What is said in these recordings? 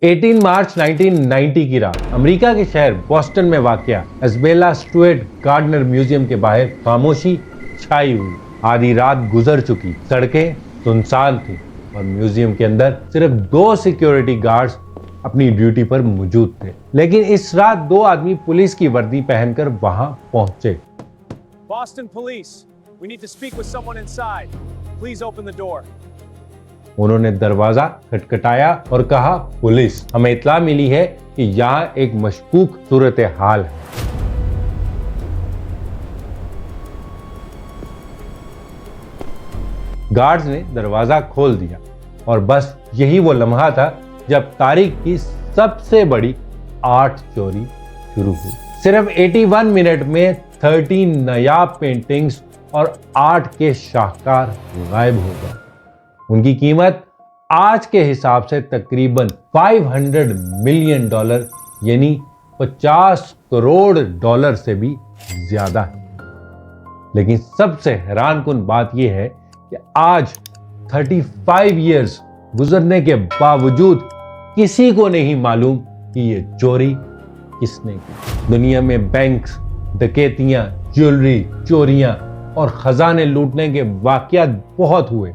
18 मार्च 1990 की रात अमेरिका के शहर बोस्टन में वाक़या इज़ाबेला स्टुअर्ट गार्डनर म्यूजियम के बाहर खामोशी छाई हुई। आधी रात गुजर चुकी, सड़कें सुनसान थी और म्यूजियम के अंदर सिर्फ 2 सिक्योरिटी गार्ड्स अपनी ड्यूटी पर मौजूद थे। लेकिन इस रात 2 आदमी पुलिस की वर्दी पहनकर वहां पहुंचे। Boston Police, we need to speak with someone inside. Please open the door. उन्होंने दरवाजा खटखटाया और कहा, पुलिस, हमें इत्तला मिली है कि यहाँ एक मशकूक सूरत हाल है। गार्ड्स ने दरवाजा खोल दिया और बस यही वो लम्हा था जब तारीख की सबसे बड़ी आर्ट चोरी शुरू हुई। सिर्फ 81 मिनट में 13 नायाब पेंटिंग्स और आर्ट के शाहकार गायब हो गए। उनकी कीमत आज के हिसाब से तकरीबन $500 मिलियन यानी 50 करोड़ डॉलर से भी ज्यादा है। लेकिन सबसे हैरानकुन बात यह है कि आज 35 इयर्स गुजरने के बावजूद किसी को नहीं मालूम कि ये चोरी किसने की। दुनिया में बैंक्स, डकैतियां, ज्वेलरी चोरियां और खजाने लूटने के वाकयात बहुत हुए,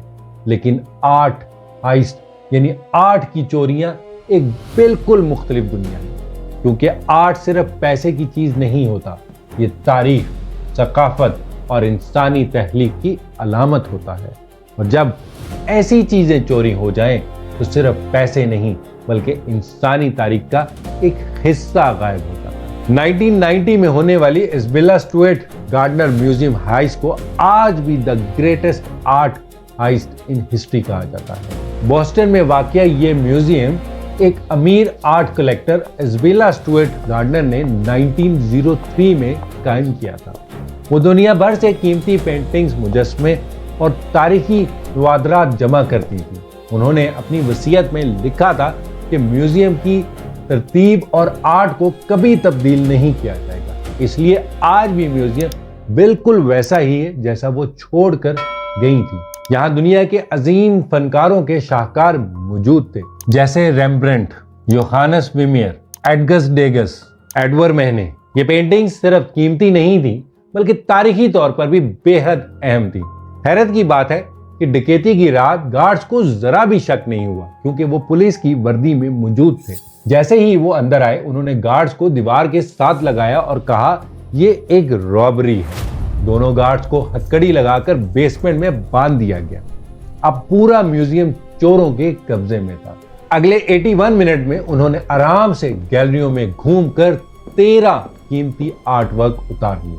लेकिन आर्ट हाइस्ट यानी आर्ट की चोरियां एक बिल्कुल मुख्तलिफ दुनिया है। क्योंकि आर्ट सिर्फ पैसे की चीज नहीं होता, ये तारीख, सकाफत और इंसानी तहलीक की अलामत होता है। और जब ऐसी चीजें चोरी हो जाएं तो सिर्फ पैसे नहीं बल्कि इंसानी तारीख का एक हिस्सा गायब होता है। 1990 में होने वाली Isabella Stuart gardener museum heist को आज भी the greatest art heist in history कहा जाता है। बोस्टन में वाक़या ये म्यूजियम एक अमीर art collector Isabella Stuart gardener ने 1903 में कायम किया था। वो दुनिया भर से कीमती पेंटिंग्स, मुजस्मे और तारीखी नवादरात जमा करती थी। उन्होंने अपनी वसीयत में लिखा था कि म्यूजियम की तरतीब और आर्ट को कभी तब्दील नहीं किया जाएगा, इसलिए आज भी म्यूजियम बिल्कुल वैसा ही है जैसा वो छोड़कर गई थी। यहाँ दुनिया के अजीम फनकारों के शाहकार मौजूद थे, जैसे रेम्ब्रेंट, योहानस विमियर, एडगस डेगस, एडवर्ड मैने। ये पेंटिंग्स सिर्फ कीमती नहीं थी बल्कि तारीखी तौर पर भी बेहद अहम थी। हैरत की बात है कि डकैती की रात गार्ड्स को जरा भी शक नहीं हुआ, क्योंकि वो पुलिस की वर्दी में मौजूद थे। जैसे ही वो अंदर आए, उन्होंने गार्ड्स को दीवार के साथ लगाया और कहा, ये एक रॉबरी है। दोनों गार्ड्स को हथकड़ी लगाकर बेसमेंट में बांध दिया गया। अब पूरा म्यूजियम चोरों के कब्जे में था। अगले 81 मिनट में उन्होंने आराम से गैलरियों में घूमकर 13 कीमती आर्ट वर्क उतार लिए।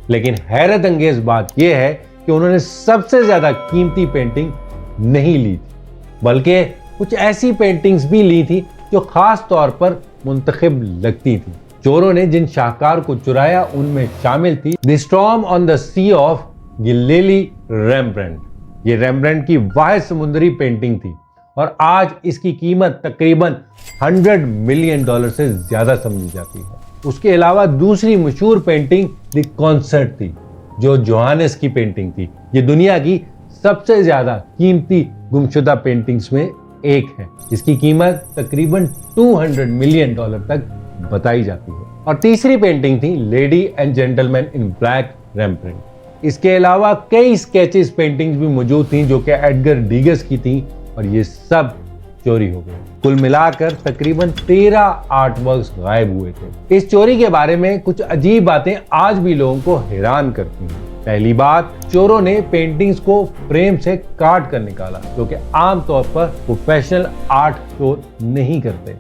लेकिन हैरत अंगेज बात यह है कि उन्होंने सबसे ज्यादा कीमती पेंटिंग नहीं ली थी, बल्कि कुछ ऐसी पेंटिंग्स भी ली थी जो खास तौर पर मुंतखब लगती थी। चोरों ने जिन शाहकार को चुराया उनमें शामिल थी the storm on the sea of Galilee Rembrandt. ये रेम्ब्रेंट की वाहिद समुद्री पेंटिंग थी और आज इसकी कीमत तकरीबन $100 मिलियन से ज्यादा समझी जाती है। उसके अलावा दूसरी मशहूर पेंटिंग द कॉन्सर्ट थी, जो जोहानस की पेंटिंग थी। ये दुनिया की सबसे ज्यादा कीमती गुमशुदा पेंटिंग्स में एक है। इसकी कीमत तकरीबन $200 मिलियन तक बताई जाती है। और तीसरी पेंटिंग थी lady and gentleman in black Rembrandt. इसके अलावा कई स्केचेस पेंटिंग्स भी मौजूद थी जो कि एडगर डीगस की थी, और ये सब चोरी हो गए। कुल मिलाकर तकरीबन 13 आर्ट वर्क्स गायब हुए थे। इस चोरी के बारे में कुछ अजीब बातें आज भी लोगों को हैरान करती हैं। पहली बात, चोरों ने पेंटिंग्स को फ्रेम से काट कर निकाला, जो कि आमतौर पर प्रोफेशनल आर्ट चोर नहीं करते।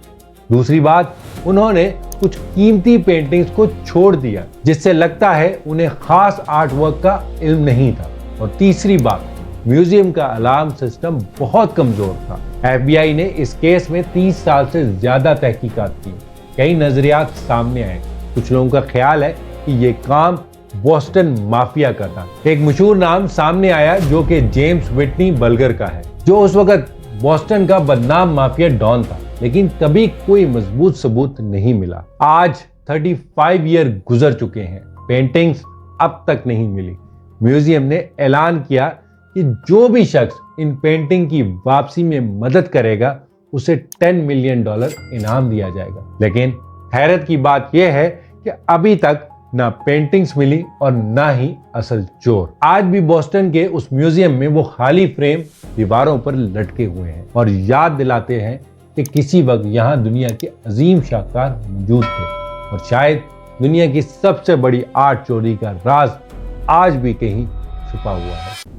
दूसरी बात, उन्होंने कुछ कीमती पेंटिंग्स को छोड़ दिया, जिससे लगता है उन्हें खास आर्ट वर्क का इल्म नहीं था। और तीसरी बात, म्यूजियम का अलार्म सिस्टम बहुत कमजोर था। FBI ने इस केस में 30 साल से ज्यादा तहकीकात की। कई नजरियात सामने आए। कुछ लोगों का ख्याल है कि ये काम बोस्टन माफिया का था। एक मशहूर नाम सामने आया जो कि जेम्स व्हिटनी बल्गर का है, जो उस वक्त बोस्टन का बदनाम माफिया डॉन था, लेकिन कभी कोई मजबूत सबूत नहीं मिला। आज 35 ईयर गुजर चुके हैं, पेंटिंग्स अब तक नहीं मिली। म्यूजियम ने ऐलान किया कि जो भी शख्स इन पेंटिंग की वापसी में मदद करेगा उसे $10 मिलियन इनाम दिया जाएगा। लेकिन हैरत की बात यह है कि अभी तक ना पेंटिंग्स मिली और ना ही असल चोर। आज भी बोस्टन के उस म्यूजियम में वो खाली फ्रेम दीवारों पर लटके हुए हैं और याद दिलाते हैं कि किसी वक्त यहाँ दुनिया के अजीम शाहकार मौजूद थे और शायद दुनिया की सबसे बड़ी आर्ट चोरी का राज आज भी कहीं छुपा हुआ है।